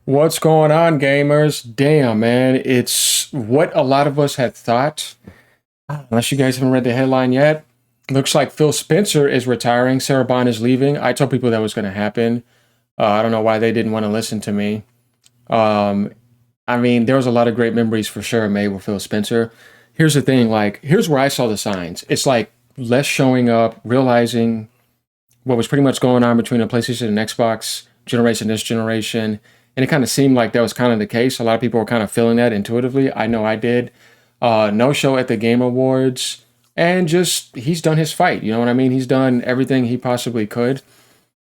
What's going on, gamers? Damn, man. It's what a lot of us had thought. Unless you guys haven't read the headline yet, looks like Phil Spencer is retiring. Sarah Bond is leaving. I told people that was going to happen. I don't know why they didn't want to listen to me. Um, I mean, there was a lot of great memories for sure made with Phil Spencer. Here's the thing, like, here's where I saw the signs. It's like less showing up, realizing what was pretty much going on between the PlayStation and Xbox generation, this generation. And it kind of seemed like that was kind of the case. A lot of people were kind of feeling that intuitively. I know I did. No show at the Game Awards. And just, he's done his fight. You know what I mean? He's done everything he possibly could.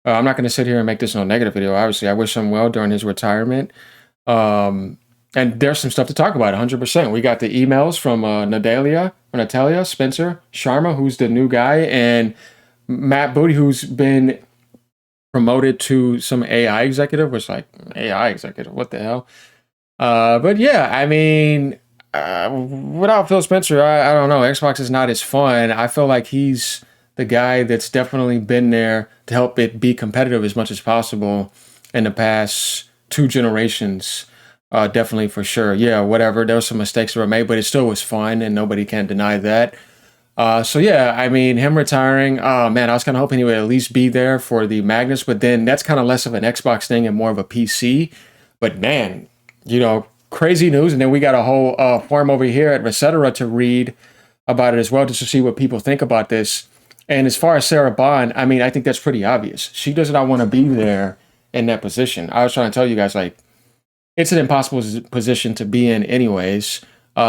I'm not going to sit here and make this no negative video. Obviously, I wish him well during his retirement. And there's some stuff to talk about, 100%. We got the emails from Natalia Spencer Sharma, who's the new guy, and Matt Booty, who's been promoted to some AI executive, which like AI executive, what the hell? But yeah, I mean, without Phil Spencer, I don't know. Xbox is not as fun. I feel like he's the guy that's definitely been there to help it be competitive as much as possible in the past two generations. Definitely for sure. Yeah, whatever. There were some mistakes that were made, but it still was fun, and nobody can deny that. So yeah, I mean, him retiring, oh man, I was kind of hoping he would at least be there for the Magnus, but then that's kind of less of an Xbox thing and more of a PC. But man, crazy news. And then we got a whole forum over here at Recetera to read about it as well, just to see what people think about this. And as far as Sarah Bond, I mean, I think that's pretty obvious. She does not want to be there in that position. I was trying to tell you guys, like, it's an impossible position to be in, anyways.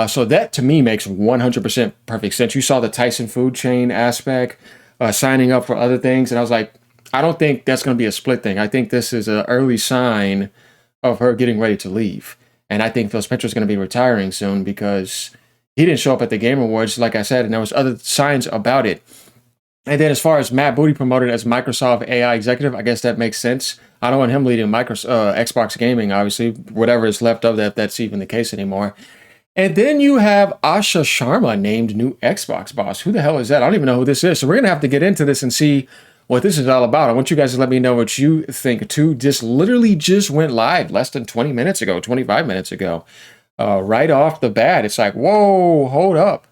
So that to me makes 100% perfect sense. You saw the Tyson food chain aspect, signing up for other things, and I was like, I don't think that's going to be a split thing. I think this is an early sign of her getting ready to leave, and I think Phil Spencer is going to be retiring soon because he didn't show up at the Game Awards, like I said, and there was other signs about it. And then as far as Matt Booty promoted as Microsoft AI executive, I guess that makes sense. I don't want him leading Xbox gaming, obviously, whatever is left of that, if that's even the case anymore. And then you have Asha Sharma named new Xbox boss. Who the hell is that? I don't even know who this is. So we're going to have to get into this and see what this is all about. I want you guys to let me know what you think too. This literally just went live less than 20 minutes ago, 25 minutes ago. Right off the bat, it's like, whoa, hold up.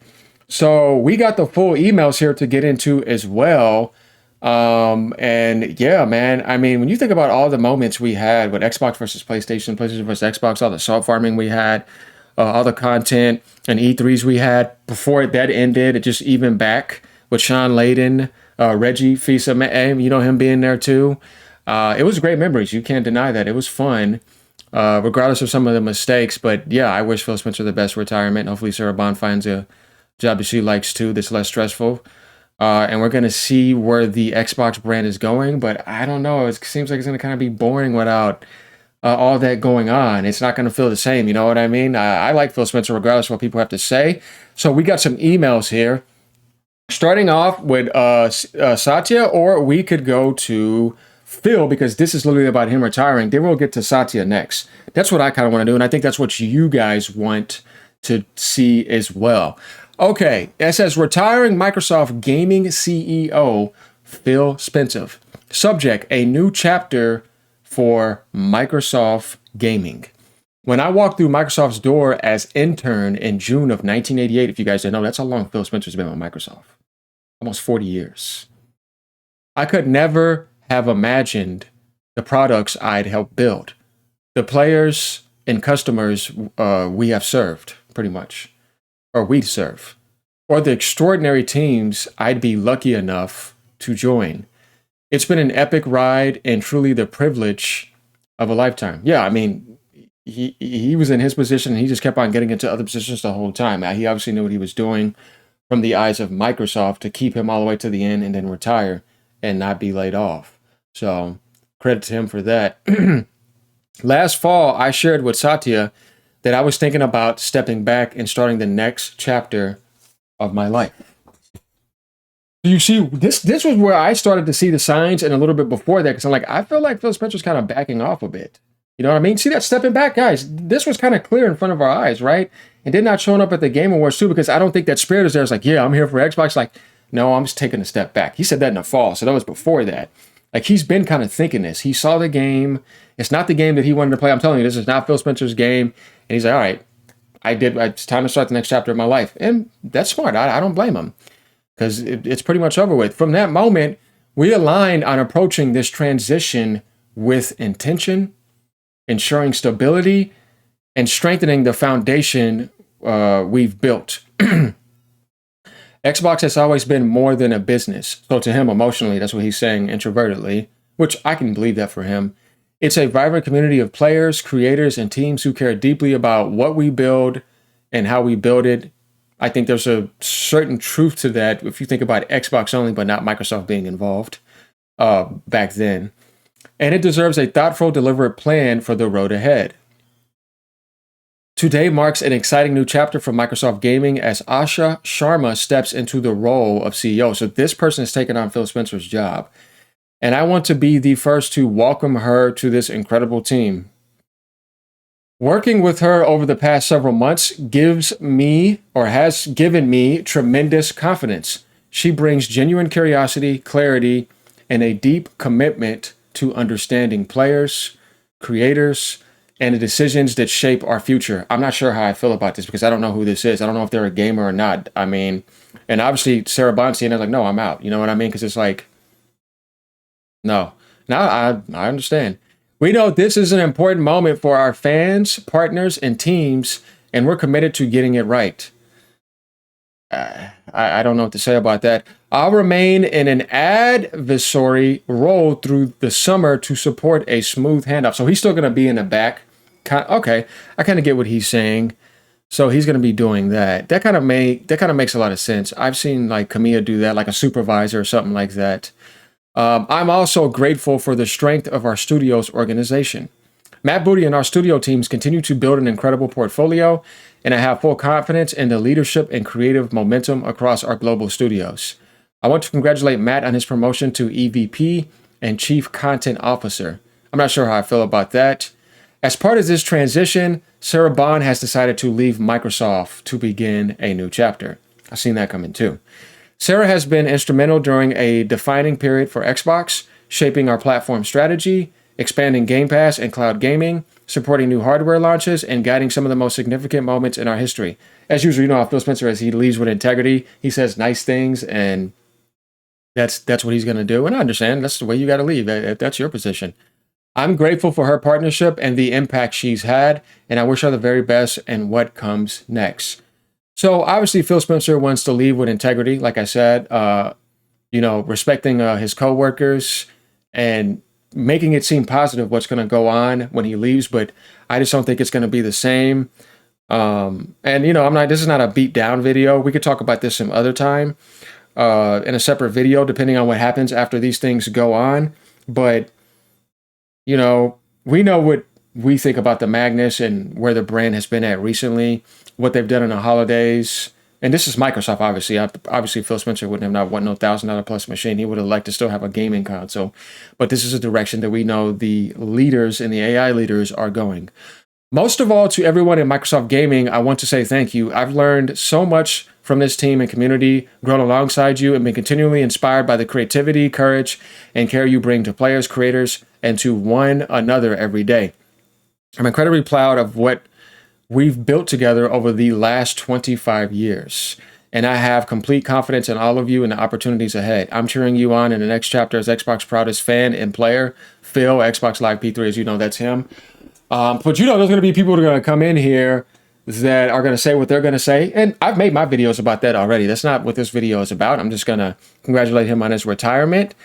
So we got the full emails here to get into as well. And yeah, man, I mean, when you think about all the moments we had with Xbox versus PlayStation, PlayStation versus Xbox, all the soft farming we had, all the content and E3s we had before that ended, it just even back with Sean Layden, Reggie Fils-Aimé, you know, him being there too. It was great memories. You can't deny that. It was fun, regardless of some of the mistakes. But yeah, I wish Phil Spencer the best retirement. Hopefully Sarah Bond finds a job that she likes too, that's less stressful. And we're going to see where the Xbox brand is going. But I don't know. It seems like it's going to kind of be boring without all that going on. It's not going to feel the same. You know what I mean? I like Phil Spencer regardless of what people have to say. So we got some emails here. Starting off with Satya, or we could go to Phil because this is literally about him retiring. Then we'll get to Satya next. That's what I kind of want to do. And I think that's what you guys want to see as well. Okay, it says retiring Microsoft gaming CEO Phil Spencer. Subject, a new chapter for Microsoft gaming. When I walked through Microsoft's door as intern in June of 1988, if you guys didn't know, that's how long Phil Spencer's been with Microsoft. Almost 40 years. I could never have imagined the products I'd helped build. The players and customers we have served, pretty much. Or we serve. Or the extraordinary teams I'd be lucky enough to join. It's been an epic ride and truly the privilege of a lifetime. Yeah, I mean, he was in his position and he just kept on getting into other positions the whole time. He obviously knew what he was doing from the eyes of Microsoft to keep him all the way to the end and then retire and not be laid off. So credit to him for that. Last fall, I shared with Satya that I was thinking about stepping back and starting the next chapter of my life. You see, this was where I started to see the signs, and a little bit before that, because I'm like, I feel like Phil Spencer's kind of backing off a bit. You know what I mean? See that stepping back, guys? This was kind of clear in front of our eyes, right? And did not showing up at the Game Awards too, because I don't think that spirit is there. It's like, yeah, I'm here for Xbox. Like, no, I'm just taking a step back. He said that in the fall, so that was before that. Like, he's been kind of thinking this. He saw the game. It's not the game that he wanted to play. I'm telling you, this is not Phil Spencer's game. And he's like, all right, it's time to start the next chapter of my life. And that's smart. I don't blame him, because it's pretty much over with. From that moment, we aligned on approaching this transition with intention, ensuring stability, and strengthening the foundation we've built. Xbox has always been more than a business. So to him, emotionally, that's what he's saying introvertedly, which I can believe that for him. It's a vibrant community of players, creators, and teams who care deeply about what we build and how we build it. I think there's a certain truth to that if you think about Xbox only, but not Microsoft being involved back then. And it deserves a thoughtful, deliberate plan for the road ahead. Today marks an exciting new chapter for Microsoft Gaming as Asha Sharma steps into the role of CEO. So this person has taken on Phil Spencer's job. And I want to be the first to welcome her to this incredible team. Working with her over the past several months gives me, or has given me, tremendous confidence. She brings genuine curiosity, clarity, and a deep commitment to understanding players, creators, and the decisions that shape our future. I'm not sure how I feel about this because I don't know who this is. I don't know if they're a gamer or not. I mean, and obviously Sarah Bond seeing it like, no, I'm out. You know what I mean? Because it's like, no. Now I understand. We know this is an important moment for our fans, partners, and teams, and we're committed to getting it right. I don't know what to say about that. I'll remain in an advisory role through the summer to support a smooth handoff. So he's still going to be in the back. Okay, I kind of get what he's saying. So he's going to be doing that. That kind of makes a lot of sense. I've seen like Kamiya do that, like a supervisor or something like that. I'm also grateful for the strength of our studio's organization. Matt Booty and our studio teams continue to build an incredible portfolio, and I have full confidence in the leadership and creative momentum across our global studios. I want to congratulate Matt on his promotion to EVP and Chief Content Officer. I'm not sure how I feel about that. As part of this transition, Sarah Bond has decided to leave Microsoft to begin a new chapter. I've seen that coming too. Sarah has been instrumental during a defining period for Xbox, shaping our platform strategy, expanding Game Pass and cloud gaming, supporting new hardware launches, and guiding some of the most significant moments in our history. As usual, you know how Phil Spencer is. He leads with integrity. He says nice things, and that's what he's going to do. And I understand. That's the way you got to leave. That's your position. I'm grateful for her partnership and the impact she's had, and I wish her the very best in what comes next. So obviously, Phil Spencer wants to leave with integrity, like I said, respecting his coworkers and making it seem positive what's going to go on when he leaves, but I just don't think it's going to be the same. This is not a beat down video. We could talk about this some other time in a separate video, depending on what happens after these things go on. But, we know what we think about the Magnus and where the brand has been at recently, what they've done in the holidays. And this is Microsoft, obviously. Obviously, Phil Spencer wouldn't have not want no $1,000 plus machine. He would have liked to still have a gaming console. But this is a direction that we know the leaders and the AI leaders are going. Most of all, to everyone in Microsoft Gaming, I want to say thank you. I've learned so much from this team and community, grown alongside you, and been continually inspired by the creativity, courage, and care you bring to players, creators, and to one another every day. I'm incredibly proud of what we've built together over the last 25 years. And I have complete confidence in all of you and the opportunities ahead. I'm cheering you on in the next chapter as Xbox proudest fan and player, Phil, Xbox Live P3, as you know, that's him. But there's going to be people that are going to come in here that are going to say what they're going to say. And I've made my videos about that already. That's not what this video is about. I'm just going to congratulate him on his retirement.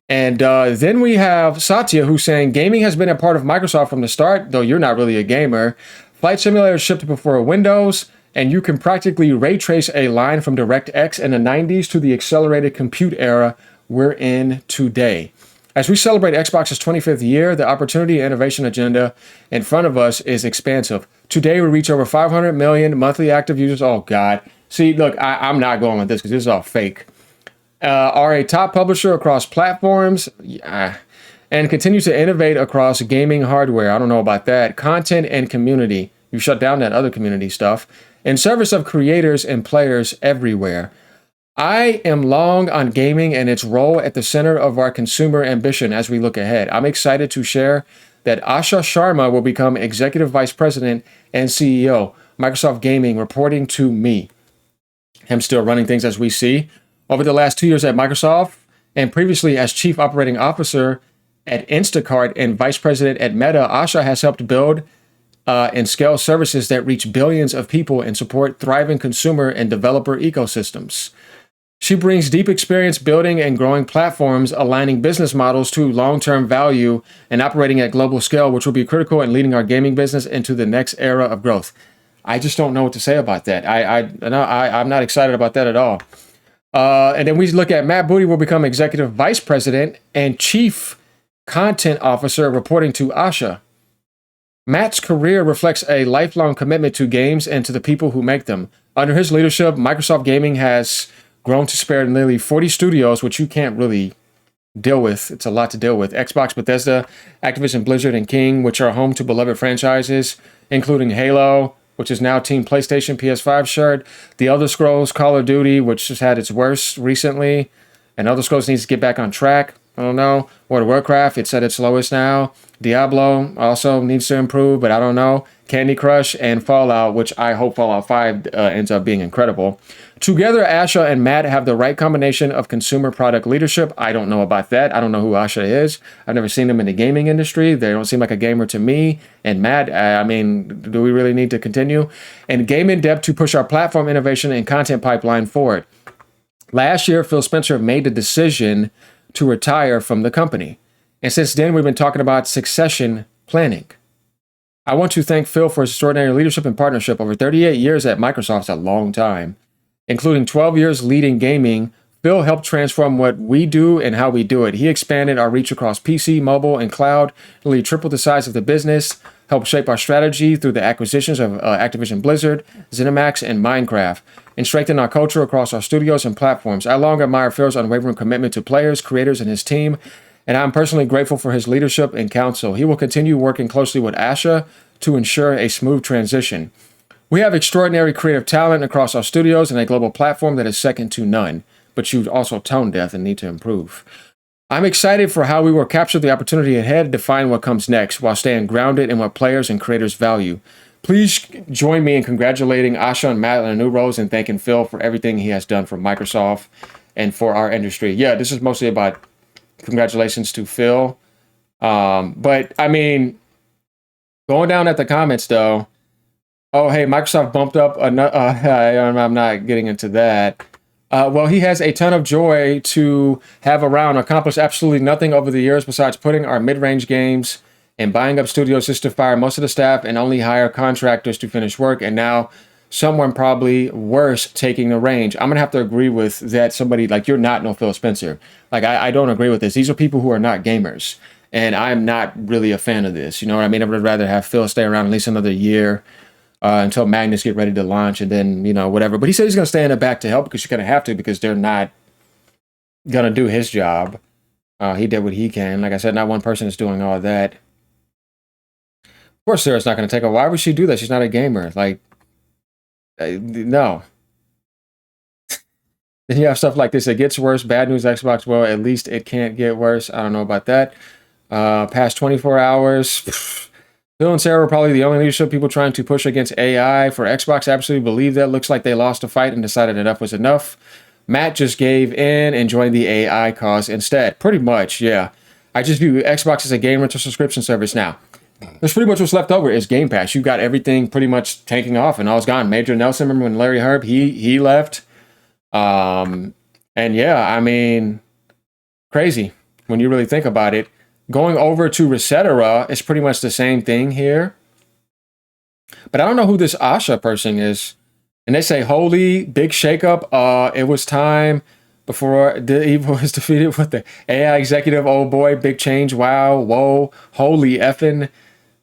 And then we have Satya, who's saying gaming has been a part of Microsoft from the start, though you're not really a gamer. Flight Simulator shipped before Windows, and you can practically ray trace a line from DirectX in the 90s to the accelerated compute era we're in today. As we celebrate Xbox's 25th year, the opportunity and innovation agenda in front of us is expansive. Today, we reach over 500 million monthly active users. Oh, God. See, look, I'm not going with this because this is all fake. Are a top publisher across platforms and continue to innovate across gaming hardware. I don't know about that. Content and community. You shut down that other community stuff. In service of creators and players everywhere. I am long on gaming and its role at the center of our consumer ambition as we look ahead. I'm excited to share that Asha Sharma will become Executive Vice President and CEO, Microsoft Gaming, reporting to me. I'm still running things as we see. Over the last 2 years at Microsoft and previously as Chief Operating Officer at Instacart and Vice President at Meta, Asha has helped build and scale services that reach billions of people and support thriving consumer and developer ecosystems. She brings deep experience building and growing platforms, aligning business models to long-term value and operating at global scale, which will be critical in leading our gaming business into the next era of growth. I just don't know what to say about that. I'm not excited about that at all. And then we look at Matt Booty will become Executive Vice President and Chief Content Officer, reporting to Asha. Matt's career reflects a lifelong commitment to games and to the people who make them. Under his leadership, Microsoft Gaming has grown to spare nearly 40 studios, which you can't really deal with. It's a lot to deal with. Xbox, Bethesda, Activision Blizzard, and King, which are home to beloved franchises, including Halo, which is now Team PlayStation PS5 shirt, The Elder Scrolls, Call of Duty, which has had its worst recently, and Elder Scrolls needs to get back on track. I don't know. World of Warcraft, it's at its lowest now. Diablo also needs to improve, but I don't know. Candy Crush and Fallout, which I hope Fallout 5 ends up being incredible. Together, Asha and Matt have the right combination of consumer product leadership. I don't know about that. I don't know who Asha is. I've never seen him in the gaming industry. They don't seem like a gamer to me. And Matt, I mean, do we really need to continue? And game in depth to push our platform innovation and content pipeline forward. Last year, Phil Spencer made the decision to retire from the company. And since then, we've been talking about succession planning. I want to thank Phil for his extraordinary leadership and partnership. Over 38 years at Microsoft is a long time, including 12 years leading gaming. Phil helped transform what we do and how we do it. He expanded our reach across PC, mobile, and cloud, nearly tripled the size of the business, helped shape our strategy through the acquisitions of Activision Blizzard, ZeniMax, and Minecraft, and strengthened our culture across our studios and platforms. I long admire Phil's unwavering commitment to players, creators, and his team, and I'm personally grateful for his leadership and counsel. He will continue working closely with Asha to ensure a smooth transition. We have extraordinary creative talent across our studios and a global platform that is second to none, but you're also tone deaf and need to improve. I'm excited for how we will capture the opportunity ahead to define what comes next while staying grounded in what players and creators value. Please join me in congratulating Asha and Matt on their new roles and thanking Phil for everything he has done for Microsoft and for our industry. Yeah, this is mostly about congratulations to Phil. But I mean, going down at the comments though, oh, hey, Microsoft bumped up another. I'm not getting into that. Well, he has a ton of joy to have around, accomplished absolutely nothing over the years besides putting our mid-range games and buying up studios just to fire most of the staff and only hire contractors to finish work. And now someone probably worse taking the reins. I'm going to have to agree with that. Somebody like, you're not no Phil Spencer. Like, I don't agree with this. These are people who are not gamers. And I'm not really a fan of this. You know what I mean? I would rather have Phil stay around at least another year until Magnus get ready to launch and then, you know, whatever. But he said he's going to stay in the back to help because you're going to have to because they're not going to do his job. He did what he can. Like I said, not one person is doing all that. Of course, Sarah's not going to take her. Why would she do that? She's not a gamer. Like, no. Then you have stuff like this. It gets worse. Bad news, Xbox. Well, at least it can't get worse. I don't know about that. Past 24 hours. Phil and Sarah were probably the only leadership people trying to push against AI. For Xbox, I absolutely believe that. Looks like they lost a fight and decided enough was enough. Matt just gave in and joined the AI cause instead. Pretty much, yeah. I just view Xbox as a game rental subscription service now. That's pretty much what's left over is Game Pass. You got everything pretty much taking off and all's gone. Major Nelson, remember when Larry Herb, he left. And yeah, I mean, crazy when you really think about it. Going over to Resetera is pretty much the same thing here. But I don't know who this Asha person is. And they say, holy, big shakeup. It was time before the evil was defeated with the AI executive. Oh boy, big change. Wow, whoa, holy effing.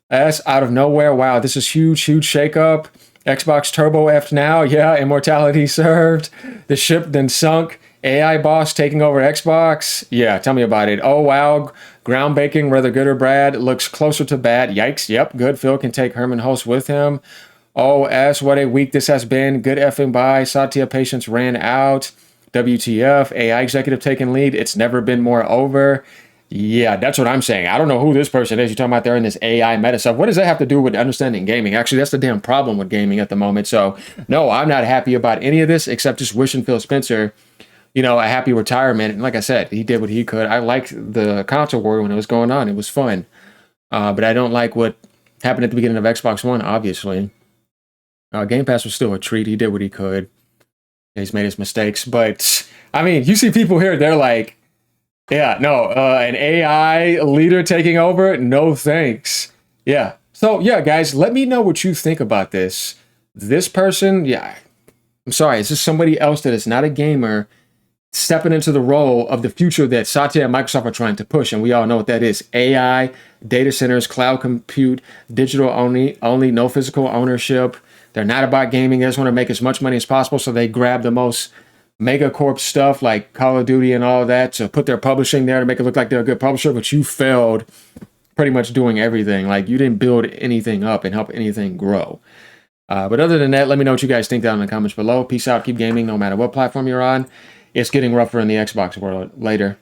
That's out of nowhere. Wow, this is huge, huge shakeup. Xbox Turbo F now. Yeah, immortality served. The ship then sunk. AI boss taking over Xbox. Yeah, tell me about it. Oh, wow. Groundbreaking, whether good or bad. Looks closer to bad. Yikes. Yep, good. Phil can take Herman Host with him. Oh, what a week this has been. Good effing bye. Satya patience ran out. WTF, AI executive taking lead. It's never been more over. Yeah, that's what I'm saying. I don't know who this person is. You're talking about they're in this AI meta stuff. What does that have to do with understanding gaming? Actually, that's the damn problem with gaming at the moment. So, no, I'm not happy about any of this except just wishing Phil Spencer, a happy retirement. And like I said, he did what he could. I liked the console war when it was going on. It was fun. But I don't like what happened at the beginning of Xbox One, obviously. Game Pass was still a treat. He did what he could. He's made his mistakes. But, I mean, you see people here, they're like, yeah, no, an AI leader taking over? No thanks. Yeah. So, yeah, guys, let me know what you think about this. This person, yeah, I'm sorry, is this somebody else that is not a gamer stepping into the role of the future that Satya and Microsoft are trying to push? And we all know what that is. AI, data centers, cloud compute, digital only, no physical ownership. They're not about gaming. They just want to make as much money as possible. So they grab the most megacorp stuff like Call of Duty and all that to put their publishing there to make it look like they're a good publisher, but you failed pretty much doing everything. Like, you didn't build anything up and help anything grow. But other than that, let me know what you guys think down in the comments below. Peace out. Keep gaming no matter what platform you're on. It's getting rougher in the Xbox world. Later.